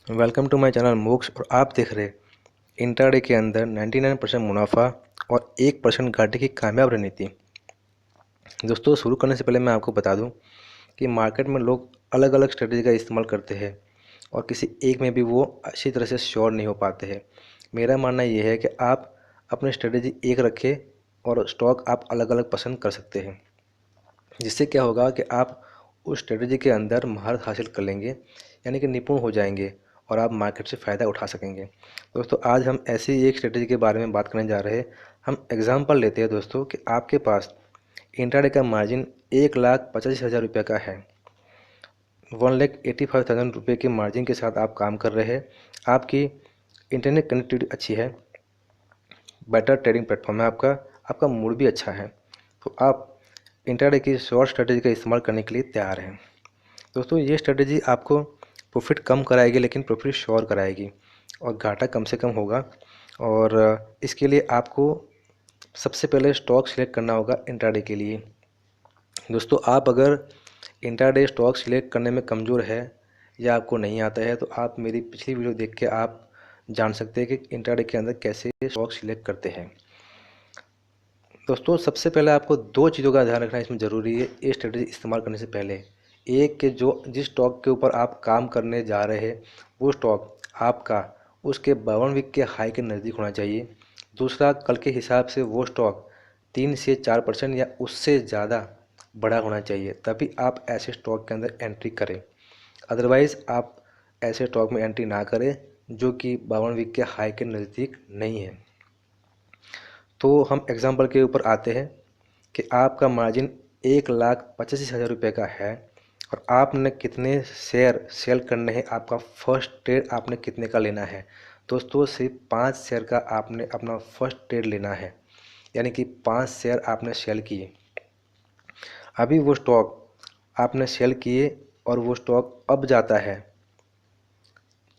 Welcome to my channel मोक्ष। और आप देख रहे इंट्राडे के अंदर 99% मुनाफा और 1% घाटे की कामयाब रणनीति। दोस्तों, शुरू करने से पहले मैं आपको बता दूं कि मार्केट में लोग अलग अलग स्ट्रेटजी का इस्तेमाल करते हैं और किसी एक में भी वो अच्छी तरह से श्योर नहीं हो पाते हैं। मेरा मानना ये है कि आप अपनी स्ट्रेटजी एक रखें और स्टॉक आप अलग अलग पसंद कर सकते हैं। जिससे क्या होगा कि आप उस स्ट्रेटजी के अंदर महारत हासिल कर लेंगे, यानी कि निपुण हो जाएंगे और आप मार्केट से फ़ायदा उठा सकेंगे। दोस्तों, आज हम ऐसी ही एक स्ट्रेटजी के बारे में बात करने जा रहे हैं। हम एग्जांपल लेते हैं दोस्तों कि आपके पास इंट्राडे का मार्जिन 1,85,000 रुपये का है। 1,85,000 रुपये के मार्जिन के साथ आप काम कर रहे हैं। आपकी इंटरनेट कनेक्टिविटी अच्छी है, बेटर ट्रेडिंग प्लेटफॉर्म है आपका, आपका मूड भी अच्छा है, तो आप इंट्राडे की शॉर्ट स्ट्रेटजी का इस्तेमाल करने के लिए तैयार हैं। दोस्तों, ये स्ट्रेटजी आपको प्रॉफिट कम कराएगी लेकिन प्रॉफिट श्योर कराएगी और घाटा कम से कम होगा। और इसके लिए आपको सबसे पहले स्टॉक सिलेक्ट करना होगा इंट्राडे के लिए। दोस्तों, आप अगर इंट्राडे स्टॉक सिलेक्ट करने में कमज़ोर है या आपको नहीं आता है तो आप मेरी पिछली वीडियो देख के आप जान सकते हैं कि इंट्राडे के अंदर कैसे स्टॉक सिलेक्ट करते हैं। दोस्तों, सबसे पहले आपको दो चीज़ों का ध्यान रखना इसमें ज़रूरी है ये स्ट्रेटजी इस्तेमाल करने से पहले। एक कि जिस स्टॉक के ऊपर आप काम करने जा रहे हैं वो स्टॉक आपका उसके 52 वीक के हाई के नज़दीक होना चाहिए। दूसरा, कल के हिसाब से वो स्टॉक 3 से 4% या उससे ज़्यादा बड़ा होना चाहिए, तभी आप ऐसे स्टॉक के अंदर एंट्री करें। अदरवाइज़ आप ऐसे स्टॉक में एंट्री ना करें जो कि 52 वीक के हाई के नज़दीक नहीं है। तो हम एग्जांपल के ऊपर आते हैं कि आपका मार्जिन 1,85,000 रुपये का है और आपने कितने शेयर सेल करने हैं, आपका फर्स्ट ट्रेड आपने कितने का लेना है। दोस्तों, सिर्फ 5 शेयर का आपने अपना फर्स्ट ट्रेड लेना है, यानी कि 5 शेयर आपने सेल किए। अभी वो स्टॉक आपने सेल किए और वो स्टॉक अब जाता है,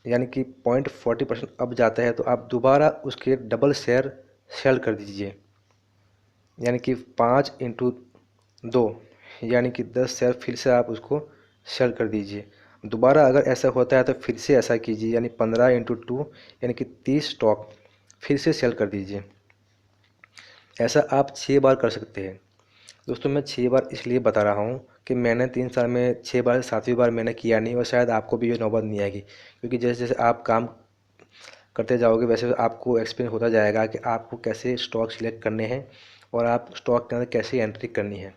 यानी कि 0.40% अब जाता है, तो आप दोबारा उसके डबल शेयर सेल कर दीजिए, यानी कि 5 × 2 यानी कि 10 शेयर फिर से आप उसको सेल कर दीजिए। दोबारा अगर ऐसा होता है तो फिर से ऐसा कीजिए, यानी 15 × 2 यानी कि 30 स्टॉक फिर से सेल कर दीजिए। ऐसा आप 6 बार कर सकते हैं। दोस्तों, मैं 6 बार इसलिए बता रहा हूँ कि मैंने 3 साल में 6 बार, 7वीं बार मैंने किया नहीं और शायद आपको भी ये नौबत नहीं आएगी, क्योंकि जैसे जैसे आप काम करते जाओगे वैसे आपको एक्सपीरियंस होता जाएगा कि आपको कैसे स्टॉक सिलेक्ट करने हैं और आप स्टॉक के अंदर कैसे एंट्री करनी है।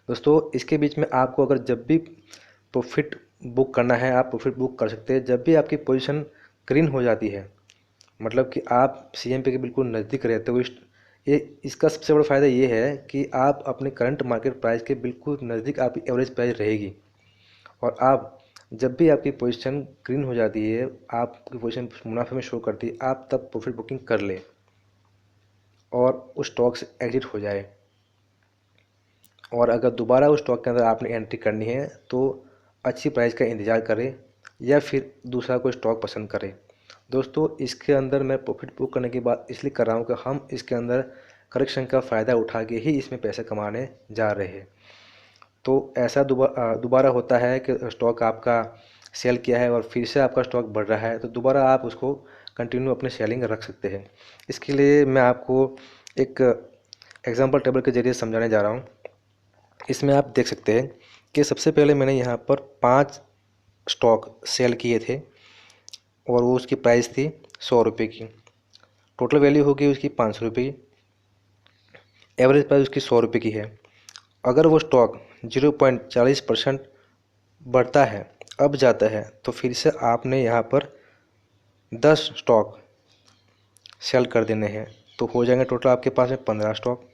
दोस्तों, इसके बीच में आपको अगर जब भी प्रॉफिट बुक करना है आप प्रॉफिट बुक कर सकते हैं। जब भी आपकी पोजीशन ग्रीन हो जाती है, मतलब कि आप सीएमपी के बिल्कुल नज़दीक रहते हो, ये इसका सबसे बड़ा फ़ायदा ये है कि आप अपने करंट मार्केट प्राइस के बिल्कुल नज़दीक आपकी एवरेज प्राइस रहेगी। और आप जब भी आपकी पोजीशन ग्रीन हो जाती है, आपकी पोजीशन मुनाफे में शो करती है, आप तब प्रॉफिट बुकिंग कर लें और उस स्टॉक से एग्जिट हो जाए। और अगर दोबारा उस स्टॉक के अंदर आपने एंट्री करनी है तो अच्छी प्राइस का इंतज़ार करें या फिर दूसरा कोई स्टॉक पसंद करें। दोस्तों, इसके अंदर मैं प्रॉफिट बुक करने की बात इसलिए कर रहा हूँ कि हम इसके अंदर करेक्शन का फ़ायदा उठा के ही इसमें पैसे कमाने जा रहे हैं। तो ऐसा दोबारा होता है कि स्टॉक आपका सेल किया है और फिर से आपका स्टॉक बढ़ रहा है, तो दोबारा आप उसको कंटिन्यू अपने सेलिंग रख सकते हैं। इसके लिए मैं आपको एक एग्जांपल टेबल के ज़रिए समझाने जा रहा हूँ। इसमें आप देख सकते हैं कि सबसे पहले मैंने यहाँ पर 5 स्टॉक सेल किए थे और वो उसकी प्राइस थी 100 रुपये की। टोटल वैल्यू होगी उसकी 500 रुपये की। एवरेज प्राइस उसकी 100 रुपये की है। अगर वो स्टॉक 0.40% बढ़ता है, अब जाता है, तो फिर से आपने यहाँ पर 10 स्टॉक सेल कर देने हैं, तो हो जाएंगे टोटल आपके पास में 15 स्टॉक।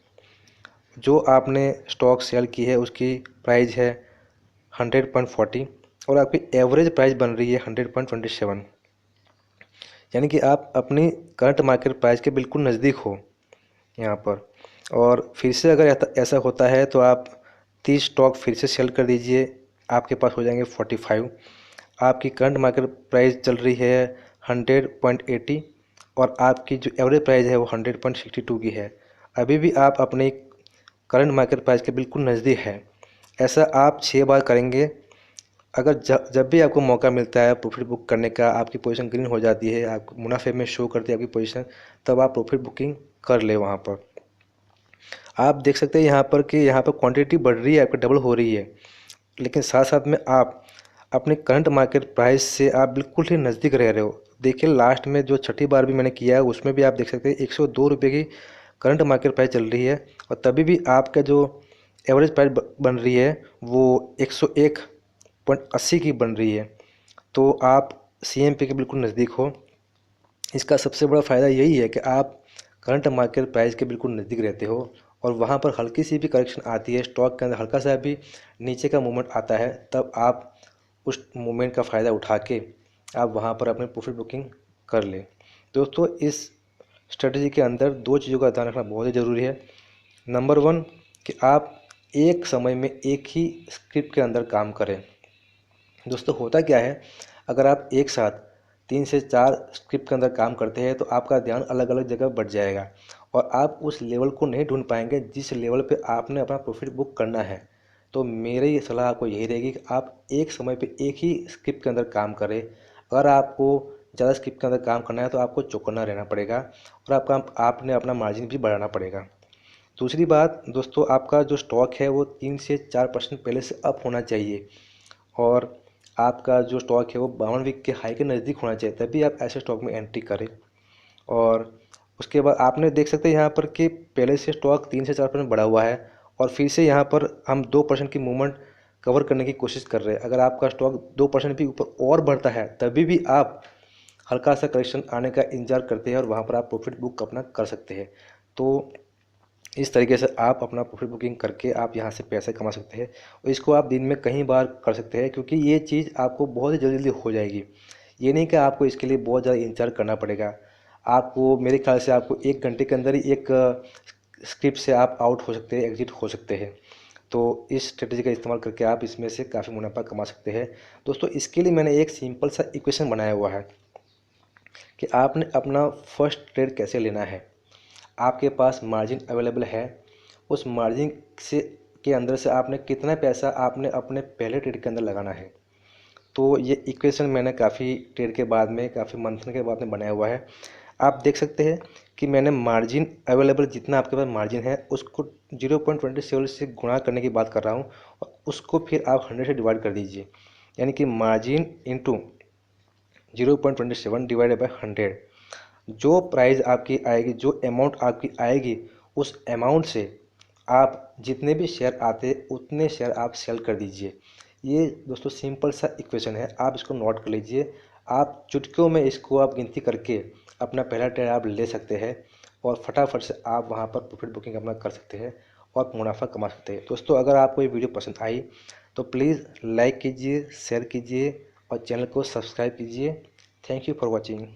जो आपने स्टॉक सेल की है उसकी प्राइस है 100.40 और आपकी एवरेज प्राइस बन रही है 100.27, यानी कि आप अपनी करंट मार्केट प्राइस के बिल्कुल नज़दीक हो यहाँ पर। और फिर से अगर ऐसा होता है तो आप 30 स्टॉक फिर से सेल कर दीजिए, आपके पास हो जाएंगे 45। आपकी करंट मार्केट प्राइस चल रही है 100.80 और आपकी जो एवरेज प्राइस है वो 100.62 की है। अभी भी आप अपनी करंट मार्केट प्राइस के बिल्कुल नज़दीक है। ऐसा आप 6 बार करेंगे। अगर जब भी आपको मौका मिलता है प्रॉफिट बुक करने का, आपकी पोजीशन ग्रीन हो जाती है, आप मुनाफे में शो करती है आपकी पोजीशन, तब आप प्रॉफिट बुकिंग कर ले। वहाँ पर आप देख सकते हैं यहाँ पर कि यहाँ पर क्वांटिटी बढ़ रही है, आपकी डबल हो रही है, लेकिन साथ साथ में आप अपने करंट मार्केट प्राइस से आप बिल्कुल ही नज़दीक रह रहे हो। देखिए लास्ट में जो छठी बार भी मैंने किया है उसमें भी आप देख सकते हैं 102 रुपये की करंट मार्केट प्राइस चल रही है, और तभी भी आपका जो एवरेज प्राइस बन रही है वो 101.80 की बन रही है। तो आप CMP के बिल्कुल नज़दीक हो। इसका सबसे बड़ा फ़ायदा यही है कि आप करंट मार्केट प्राइस के बिल्कुल नज़दीक रहते हो, और वहाँ पर हल्की सी भी करेक्शन आती है, स्टॉक के अंदर हल्का सा भी नीचे का मूवमेंट आता है, तब आप उस मूवमेंट का फ़ायदा उठा के आप वहाँ पर अपने प्रॉफिट बुकिंग कर लें। दोस्तों इस स्ट्रेटजी के अंदर दो चीज़ों का ध्यान रखना बहुत ही ज़रूरी है। नंबर वन, कि आप एक समय में एक ही स्क्रिप्ट के अंदर काम करें। दोस्तों होता क्या है, अगर आप एक साथ 3 से 4 स्क्रिप्ट के अंदर काम करते हैं तो आपका ध्यान अलग अलग जगह बढ़ जाएगा, और आप उस लेवल को नहीं ढूंढ पाएंगे जिस लेवल पे आपने अपना प्रॉफिट बुक करना है। तो मेरी सलाह आपको यही रहेगी कि आप एक समय पे एक ही स्क्रिप्ट के अंदर काम करें। अगर आपको ज़्यादा स्क्रिप्ट के अंदर काम करना है तो आपको चौकन्ना रहना पड़ेगा, और आपने अपना मार्जिन भी बढ़ाना पड़ेगा। दूसरी बात दोस्तों, आपका जो स्टॉक है वो 3 से 4% पहले से अप होना चाहिए, और आपका जो स्टॉक है वो 52 वीक के हाई के नज़दीक होना चाहिए, तभी आप ऐसे स्टॉक में एंट्री करें। और उसके बाद आपने देख सकते हैं यहाँ पर कि पहले से स्टॉक 3 से 4% बढ़ा हुआ है, और फिर से यहाँ पर हम 2% की मूवमेंट कवर करने की कोशिश कर रहे हैं। अगर आपका स्टॉक 2% भी ऊपर और बढ़ता है तभी भी आप हल्का सा करेक्शन आने का इंतजार करते हैं, और वहाँ पर आप प्रॉफिट बुक अपना कर सकते हैं। तो इस तरीके से आप अपना प्रॉफिट बुकिंग करके आप यहाँ से पैसे कमा सकते हैं, और इसको आप दिन में कई बार कर सकते हैं, क्योंकि ये चीज़ आपको बहुत ही जल्दी जल्दी हो जाएगी। ये नहीं कि आपको इसके लिए बहुत ज़्यादा इंतजार करना पड़ेगा। आपको मेरे ख्याल से आपको 1 घंटे के अंदर ही एक स्क्रिप्ट से आप आउट हो सकते हैं, एग्जिट हो सकते हैं। तो इस स्ट्रेटजी का इस्तेमाल करके आप इसमें से काफ़ी मुनाफा कमा सकते हैं। दोस्तों इसके लिए मैंने एक सिंपल सा इक्वेशन बनाया हुआ है कि आपने अपना फर्स्ट ट्रेड कैसे लेना है। आपके पास मार्जिन अवेलेबल है, उस मार्जिन से के अंदर से आपने कितना पैसा आपने अपने पहले ट्रेड के अंदर लगाना है। तो ये इक्वेशन मैंने काफ़ी ट्रेड के बाद में, काफ़ी मंथन के बाद में बनाया हुआ है। आप देख सकते हैं कि मैंने मार्जिन अवेलेबल, जितना आपके पास मार्जिन है उसको 0.27 से गुणा करने की बात कर रहा हूँ, और उसको फिर आप 100 से डिवाइड कर दीजिए, यानी कि मार्जिन इंटू 0.27 डिवाइडेड बाई 100। जो प्राइस आपकी आएगी, जो अमाउंट आपकी आएगी, उस अमाउंट से आप जितने भी शेयर आते उतने शेयर आप सेल कर दीजिए। ये दोस्तों सिंपल सा इक्वेशन है, आप इसको नोट कर लीजिए। आप चुटकियों में इसको आप गिनती करके अपना पहला ट्रेड आप ले सकते हैं, और फटाफट से आप वहाँ पर प्रॉफिट बुकिंग अपना कर सकते हैं और मुनाफा कमा सकते हैं। दोस्तों अगर आपको ये वीडियो पसंद आई तो प्लीज़ लाइक कीजिए, शेयर कीजिए और चैनल को सब्सक्राइब कीजिए। Thank you for watching.